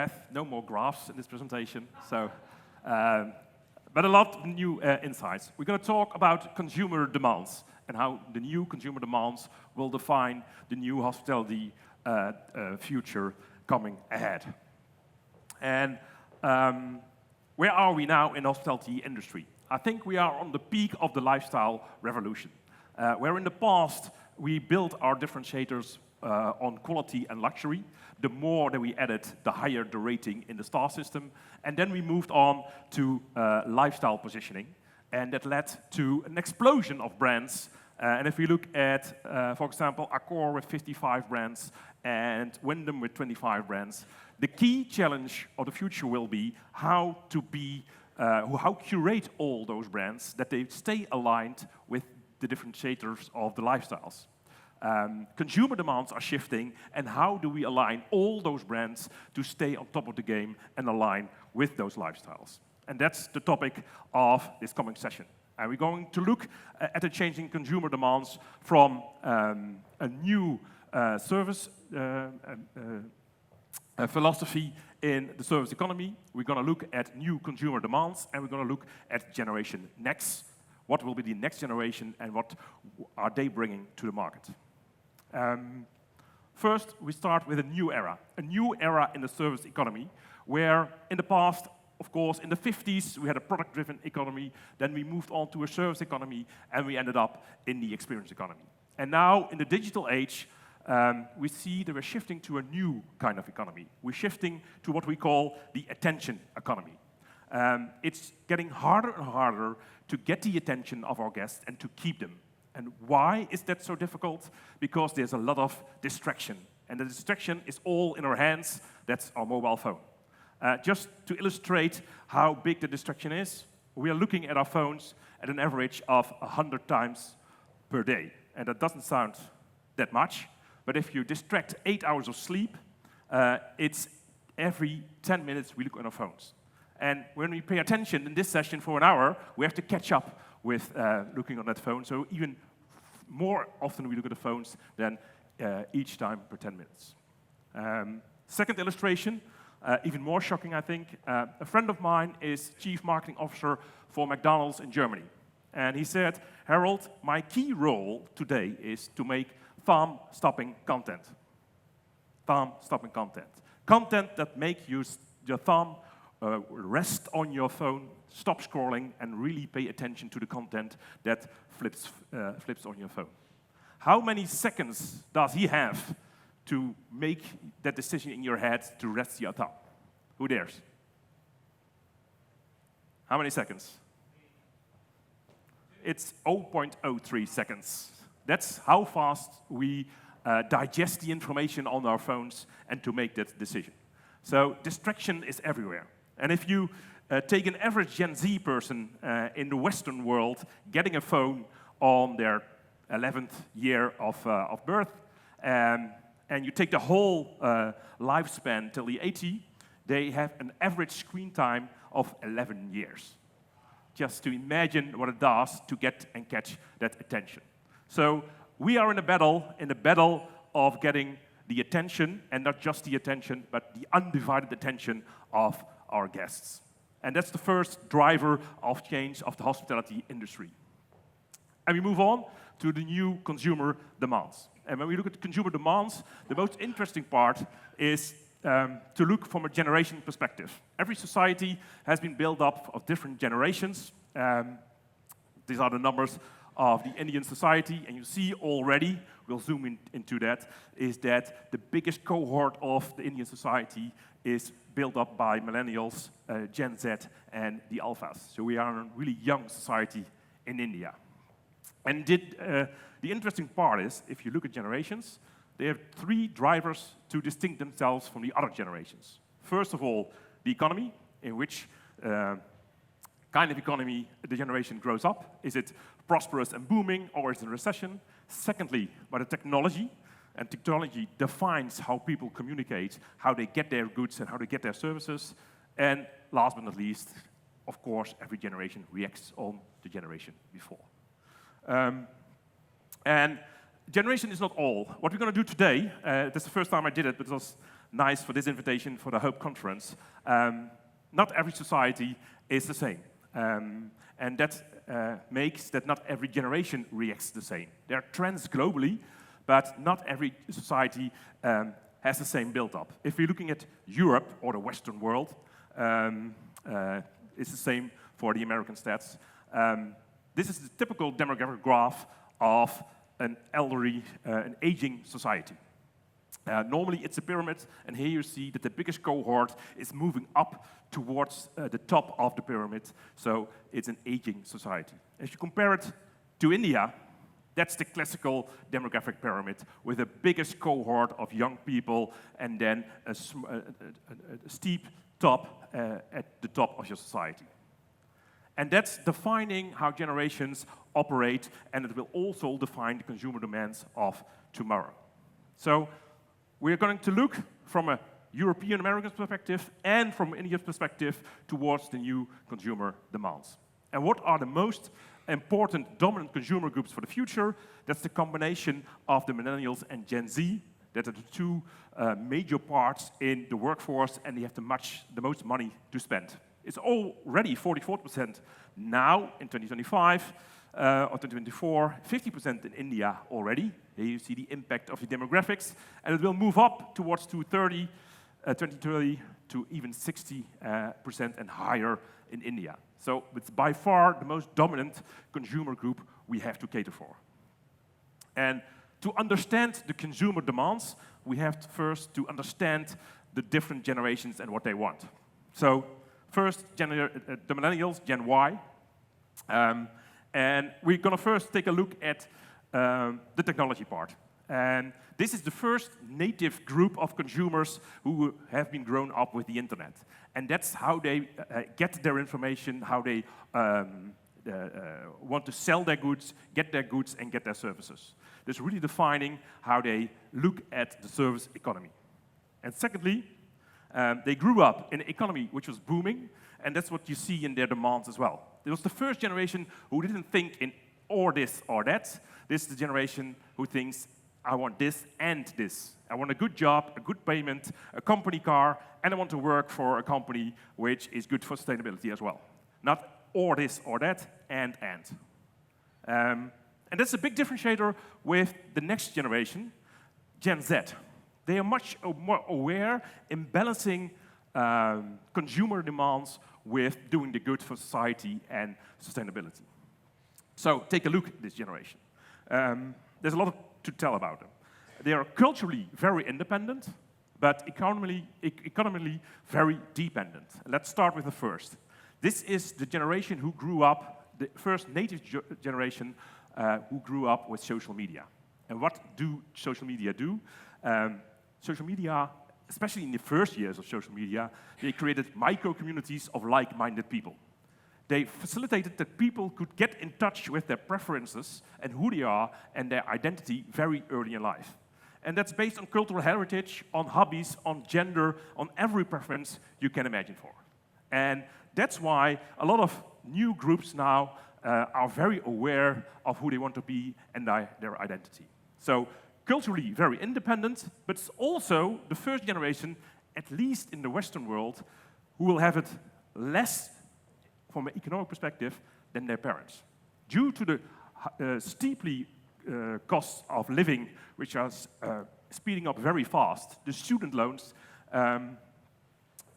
breath, no more graphs in this presentation. So, but a lot of new insights. We're going to talk about consumer demands and how the new consumer demands will define the new hospitality future coming ahead. And where are we now in the hospitality industry? I think we are on the peak of the lifestyle revolution, where in the past we built our differentiators on quality and luxury. The more that we added, the higher the rating in the star system. And then we moved on to lifestyle positioning. And that led to an explosion of brands. And if we look at, for example, Accor with 55 brands and Wyndham with 25 brands, the key challenge of the future will be how curate all those brands that they stay aligned with the differentiators of the lifestyles. Consumer demands are shifting, and how do we align all those brands to stay on top of the game and align with those lifestyles? And that's the topic of this coming session. And we're going to look at the changing consumer demands from a new service philosophy in the service economy. We're going to look at new consumer demands, and we're going to look at Generation Next. What will be the next generation, and what are they bringing to the market? First, we start with a new era in the service economy, where in the past, of course, in the 50s, we had a product-driven economy, then we moved on to a service economy, and we ended up in the experience economy. And now, in the digital age, we see that we're shifting to a new kind of economy. We're shifting to what we call the attention economy. It's getting harder and harder to get the attention of our guests and to keep them. And why is that so difficult? Because there's a lot of distraction. And the distraction is all in our hands. That's our mobile phone. Just to illustrate how big the distraction is, we are looking at our phones at an average of 100 times per day. And that doesn't sound that much. But if you distract 8 hours of sleep, it's every 10 minutes we look at our phones. And when we pay attention in this session for an hour, we have to catch up with looking on that phone. So even more often we look at the phones than each time per 10 minutes. Second illustration, even more shocking, I think. A friend of mine is Chief Marketing Officer for McDonald's in Germany. And he said, Harold, my key role today is to make thumb-stopping content. Thumb-stopping content. Content that makes your thumb rest on your phone, stop scrolling, and really pay attention to the content that flips on your phone. How many seconds does he have to make that decision in your head to rest your thumb? Who dares? How many seconds? It's 0.03 seconds. That's how fast we digest the information on our phones and to make that decision. So distraction is everywhere. And if you take an average Gen Z person in the Western world getting a phone on their 11th year of birth, and you take the whole lifespan till the 80, they have an average screen time of 11 years. Just to imagine what it does to get and catch that attention. So we are in a battle of getting the attention, and not just the attention, but the undivided attention of our guests. And that's the first driver of change of the hospitality industry. And we move on to the new consumer demands. And when we look at the consumer demands, the most interesting part is to look from a generation perspective. Every society has been built up of different generations. These are the numbers of the Indian society, and you see already, we'll zoom into that, is that the biggest cohort of the Indian society is built up by millennials, Gen Z, and the alphas. So we are a really young society in India. And the interesting part is, if you look at generations, they have three drivers to distinct themselves from the other generations. First of all, the economy, in which kind of economy the generation grows up. Is it prosperous and booming, or is it a recession? Secondly, by the technology, and technology defines how people communicate, how they get their goods and how they get their services. And last but not least, of course, every generation reacts on the generation before. And generation is not all. What we're going to do today, this is the first time I did it, but it was nice for this invitation for the HOPE conference. Not every society is the same. And that makes that not every generation reacts the same. There are trends globally, but not every society has the same build-up. If we're looking at Europe or the Western world, it's the same for the American stats. This is the typical demographic graph of an elderly, an aging society. Normally it's a pyramid, and here you see that the biggest cohort is moving up towards the top of the pyramid, so it's an aging society. If you compare it to India, that's the classical demographic pyramid, with the biggest cohort of young people, and then a steep top at the top of your society. And that's defining how generations operate, and it will also define the consumer demands of tomorrow. So we're going to look from a European American perspective and from India's perspective towards the new consumer demands. And what are the most important dominant consumer groups for the future? That's the combination of the millennials and Gen Z. That are the two major parts in the workforce, and they have the most money to spend. It's already 44% now in 2025, or 2024, 50% in India already. Here you see the impact of the demographics, and it will move up towards 2030 to even 60% and higher in India. So it's by far the most dominant consumer group we have to cater for. And to understand the consumer demands, we have to first to understand the different generations and what they want. So first, the millennials, Gen Y. And we're going to first take a look at the technology part. And this is the first native group of consumers who have been grown up with the internet. And that's how they get their information, how they want to sell their goods, and get their services. That's really defining how they look at the service economy. And secondly, they grew up in an economy which was booming, and that's what you see in their demands as well. It was the first generation who didn't think in or this or that. This is the generation who thinks, I want this and this. I want a good job, a good payment, a company car, and I want to work for a company which is good for sustainability as well. Not or this or that, and. And that's a big differentiator with the next generation, Gen Z. They are much more aware in balancing consumer demands with doing the good for society and sustainability. So take a look at this generation. There's a lot to tell about them. They are culturally very independent, but economically very dependent. Let's start with the first. This is the generation who grew up, the first native generation who grew up with social media. And what do social media do? Social media, especially in the first years of social media, they created micro-communities of like-minded people. They facilitated that people could get in touch with their preferences and who they are and their identity very early in life. And that's based on cultural heritage, on hobbies, on gender, on every preference you can imagine for. And that's why a lot of new groups now are very aware of who they want to be and their identity. So culturally very independent, but it's also the first generation, at least in the Western world, who will have it less from an economic perspective than their parents. Due to the steeply costs of living, which are speeding up very fast, the student loans,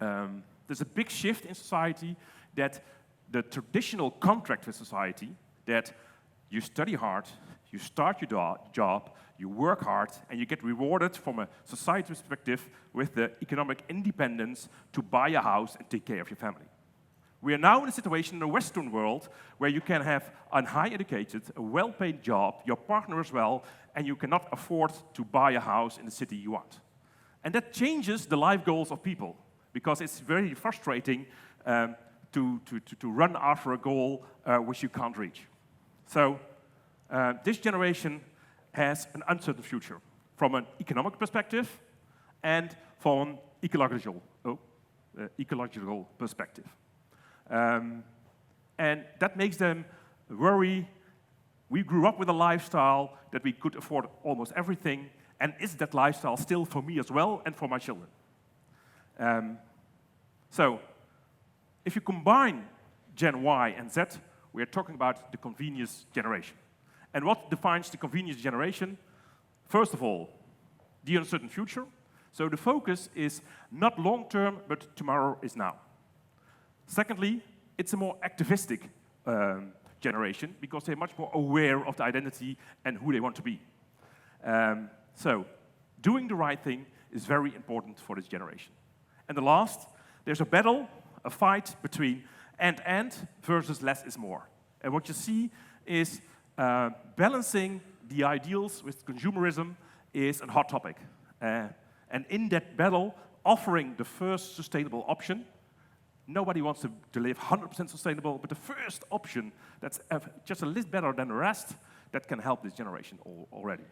there's a big shift in society that the traditional contract with society, that you study hard, you start your job, you work hard, and you get rewarded from a society perspective with the economic independence to buy a house and take care of your family. We are now in a situation in the Western world where you can have a high educated, a well-paid job, your partner as well, and you cannot afford to buy a house in the city you want. And that changes the life goals of people, because it's very frustrating to run after a goal which you can't reach. So this generation has an uncertain future from an economic perspective and from an ecological perspective. And that makes them worry We grew up with a lifestyle that we could afford almost everything, and is that lifestyle still for me as well and for my children? So, if you combine Gen Y and Z, we're talking about the convenience generation. And what defines the convenience generation? First of all, the uncertain future. So the focus is not long-term, but tomorrow is now. Secondly, it's a more activistic generation because they're much more aware of the identity and who they want to be. So doing the right thing is very important for this generation. And the last, there's a battle, a fight between and versus less is more. And what you see is balancing the ideals with consumerism is a hot topic. And in that battle, offering the first sustainable option, nobody wants to live 100% sustainable, but the first option that's just a little better than the rest, that can help this generation already.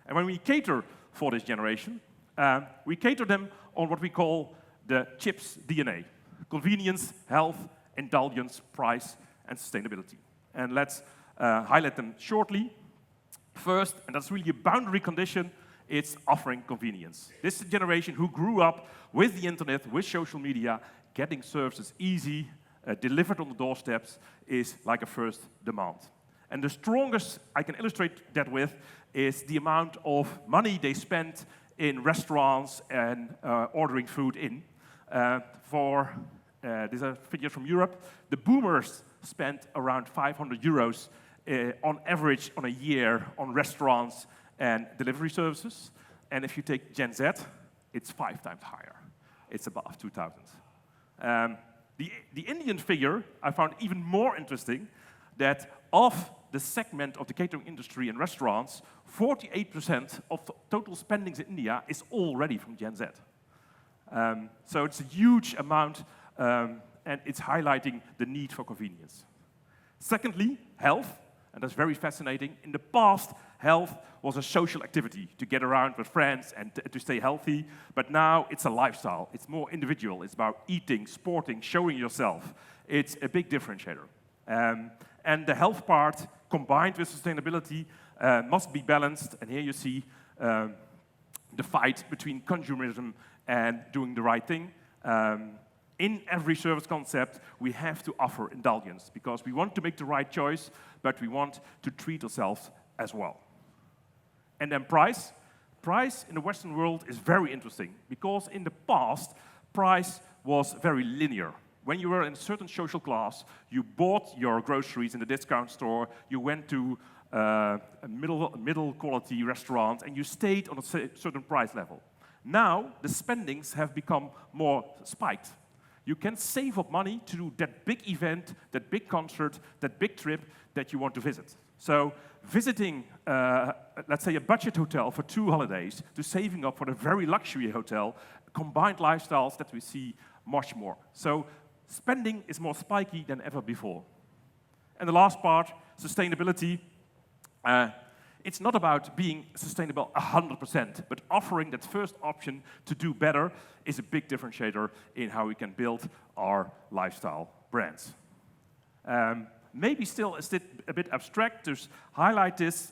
And when we cater for this generation, we cater them on what we call the CHIPS DNA: convenience, health, indulgence, price, and sustainability. And let's highlight them shortly. First, and that's really a boundary condition, it's offering convenience. This is a generation who grew up with the internet, with social media, getting services easy, delivered on the doorsteps is like a first demand. And the strongest I can illustrate that with is the amount of money they spend in restaurants and ordering food in. These are figures from Europe. The boomers spent around 500 euros on average on a year on restaurants and delivery services. And if you take Gen Z, it's 5 times higher. It's above 2,000. The Indian figure I found even more interesting, that of the segment of the catering industry and restaurants, 48% of the total spendings in India is already from Gen Z. So it's a huge amount, and it's highlighting the need for convenience. Secondly, health, and that's very fascinating. In the past, health was a social activity to get around with friends and to stay healthy, but now it's a lifestyle. It's more individual. It's about eating, sporting, showing yourself. It's a big differentiator. And the health part, combined with sustainability, must be balanced, and here you see the fight between consumerism and doing the right thing. In every service concept, we have to offer indulgence because we want to make the right choice, but we want to treat ourselves as well. And then price. Price in the Western world is very interesting because in the past, price was very linear. When you were in a certain social class, you bought your groceries in the discount store, you went to a middle quality restaurant, and you stayed on a certain price level. Now, the spendings have become more spiked. You can save up money to do that big event, that big concert, that big trip that you want to visit. So visiting, let's say, a budget hotel for 2 holidays to saving up for a very luxury hotel, combined lifestyles that we see much more. So spending is more spiky than ever before. And the last part, sustainability. It's not about being sustainable 100%, but offering that first option to do better is a big differentiator in how we can build our lifestyle brands. Maybe still a bit abstract to highlight this,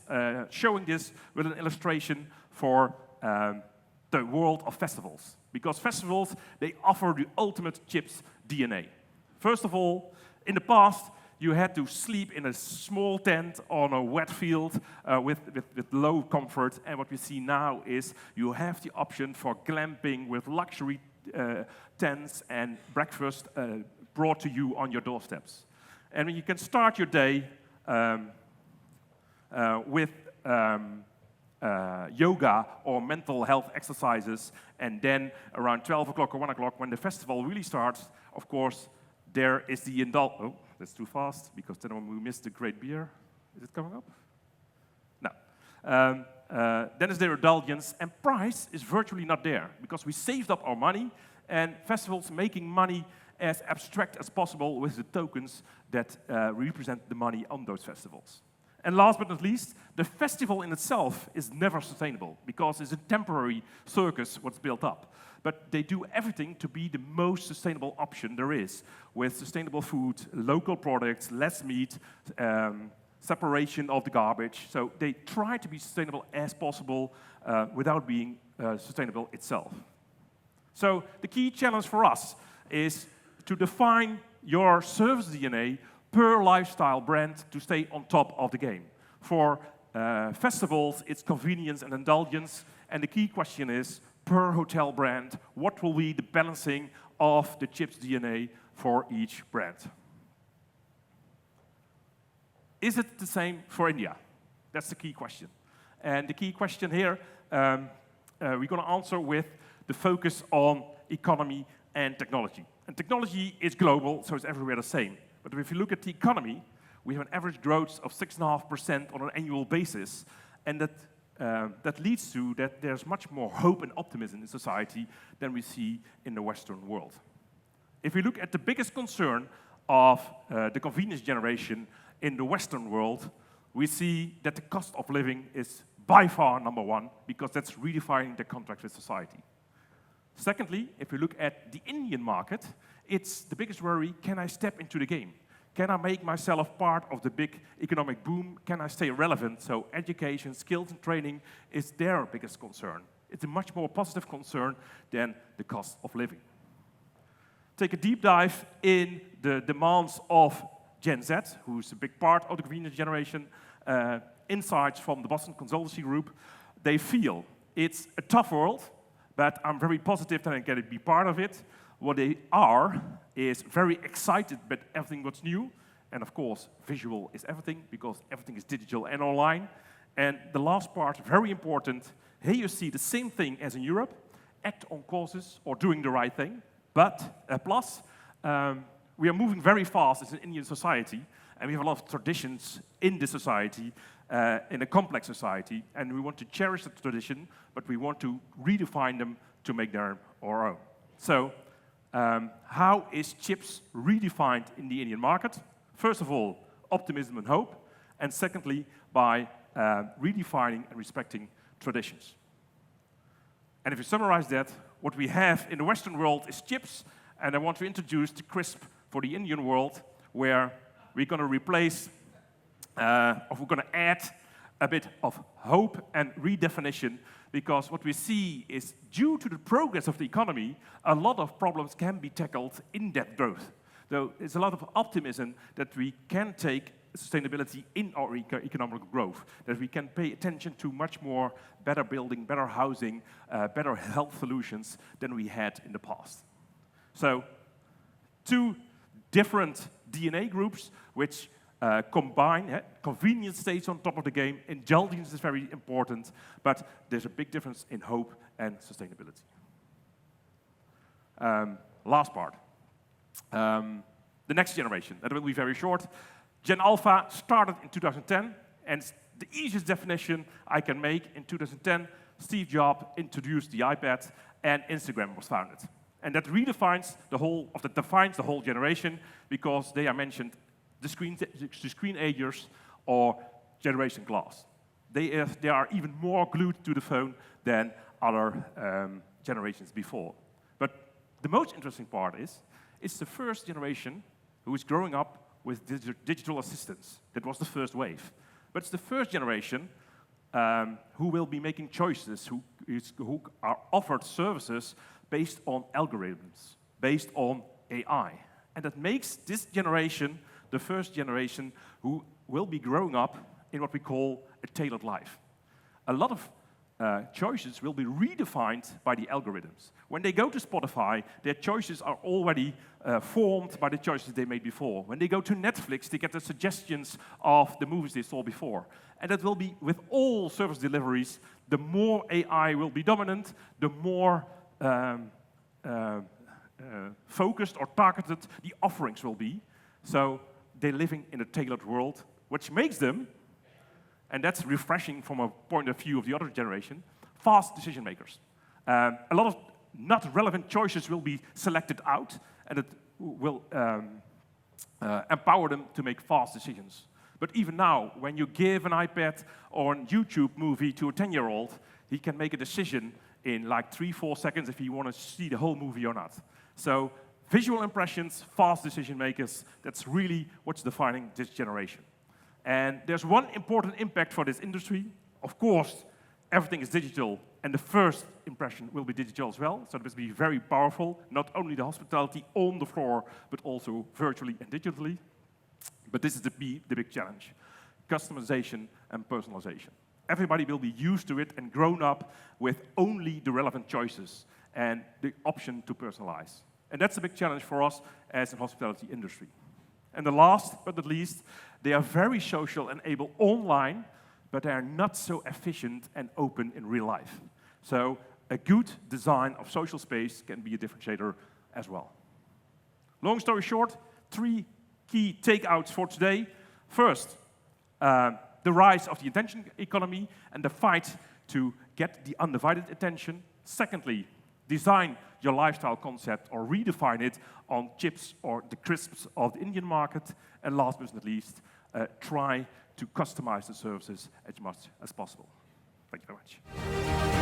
showing this with an illustration for the world of festivals. Because festivals, they offer the ultimate CHIPS DNA. First of all, in the past, you had to sleep in a small tent on a wet field with low comfort. And what we see now is you have the option for glamping with luxury tents and breakfast brought to you on your doorsteps. And you can start your day with yoga or mental health exercises. And then around 12 o'clock or 1 o'clock, when the festival really starts, of course, there is the oh, that's too fast, because then we missed the great beer. Is it coming up? No. Then is there indulgence, and price is virtually not there, because we saved up our money, and festivals making money as abstract as possible with the tokens that represent the money on those festivals. And last but not least, the festival in itself is never sustainable, because it's a temporary circus what's built up. But they do everything to be the most sustainable option there is, with sustainable food, local products, less meat, separation of the garbage. So they try to be sustainable as possible without being sustainable itself. So the key challenge for us is to define your service DNA per lifestyle brand to stay on top of the game. For festivals, it's convenience and indulgence, and the key question is, per hotel brand, what will be the balancing of the chips DNA for each brand? Is it the same for India? That's the key question. And the key question here, we're going to answer with the focus on economy and technology. And technology is global, so it's everywhere the same. But if you look at the economy, we have an average growth of 6.5% on an annual basis, and that leads to that there's much more hope and optimism in society than we see in the Western world. If we look at the biggest concern of the convenience generation in the Western world, we see that the cost of living is by far number one, because that's redefining the contract with society. Secondly, if we look at the Indian market, it's the biggest worry: can I step into the game? Can I make myself part of the big economic boom? Can I stay relevant? So education, skills and training is their biggest concern. It's a much more positive concern than the cost of living. Take a deep dive in the demands of Gen Z, who's a big part of the convenience generation. Insights from the Boston Consultancy Group. They feel it's a tough world, but I'm very positive that I can be part of it. What they are is very excited about everything what's new. And of course, visual is everything, because everything is digital and online. And the last part, very important, here you see the same thing as in Europe: act on causes or doing the right thing. But plus, we are moving very fast as an Indian society, and we have a lot of traditions in this society, in a complex society, and we want to cherish the tradition, but we want to redefine them to make them our own. So, how is chips redefined in the Indian market? First of all, optimism and hope, and secondly, by redefining and respecting traditions. And if you summarize that, what we have in the Western world is chips, and I want to introduce the crisp for the Indian world, where we're going to replace, or we're going to add a bit of hope and redefinition, because what we see is, due to the progress of the economy, a lot of problems can be tackled in that growth. So there's a lot of optimism that we can take sustainability in our economic growth, that we can pay attention to much more better building, better housing, better health solutions than we had in the past. So, two different DNA groups which combine. Convenience stays on top of the game, indulgence is very important, but there's a big difference in hope and sustainability. Last part. The next generation, that will be very short. Gen Alpha started in 2010, and the easiest definition I can make: in 2010, Steve Jobs introduced the iPad, and Instagram was founded. And that redefines defines the whole generation, because they are mentioned the screen agers or generation glass. They are even more glued to the phone than other generations before. But the most interesting part is, it's the first generation who is growing up with digital assistants. That was the first wave. But it's the first generation who will be making choices, who are offered services based on algorithms, based on AI. And that makes this generation the first generation who will be growing up in what we call a tailored life. A lot of choices will be redefined by the algorithms. When they go to Spotify, their choices are already formed by the choices they made before. When they go to Netflix, they get the suggestions of the movies they saw before. And that will be with all service deliveries. The more AI will be dominant, the more focused or targeted the offerings will be. So they're living in a tailored world, which makes them, and that's refreshing from a point of view of the other generation, fast decision makers. A lot of not relevant choices will be selected out, and it will empower them to make fast decisions. But even now, when you give an iPad or a YouTube movie to a 10-year-old, he can make a decision in like 3-4 seconds if he wants to see the whole movie or not. So visual impressions, fast decision makers, that's really what's defining this generation. And there's one important impact for this industry. Of course, everything is digital, and the first impression will be digital as well. So it must be very powerful, not only the hospitality on the floor, but also virtually and digitally. But this is the big challenge: customization and personalization. Everybody will be used to it and grown up with only the relevant choices and the option to personalize. And that's a big challenge for us as a hospitality industry. And the last but not least, they are very social and able online, but they are not so efficient and open in real life. So a good design of social space can be a differentiator as well. Long story short, 3 key takeouts for today. First, the rise of the attention economy and the fight to get the undivided attention. Secondly, design your lifestyle concept or redefine it on chips or the crisps of the Indian market. And last but not least, try to customize the services as much as possible. Thank you very much.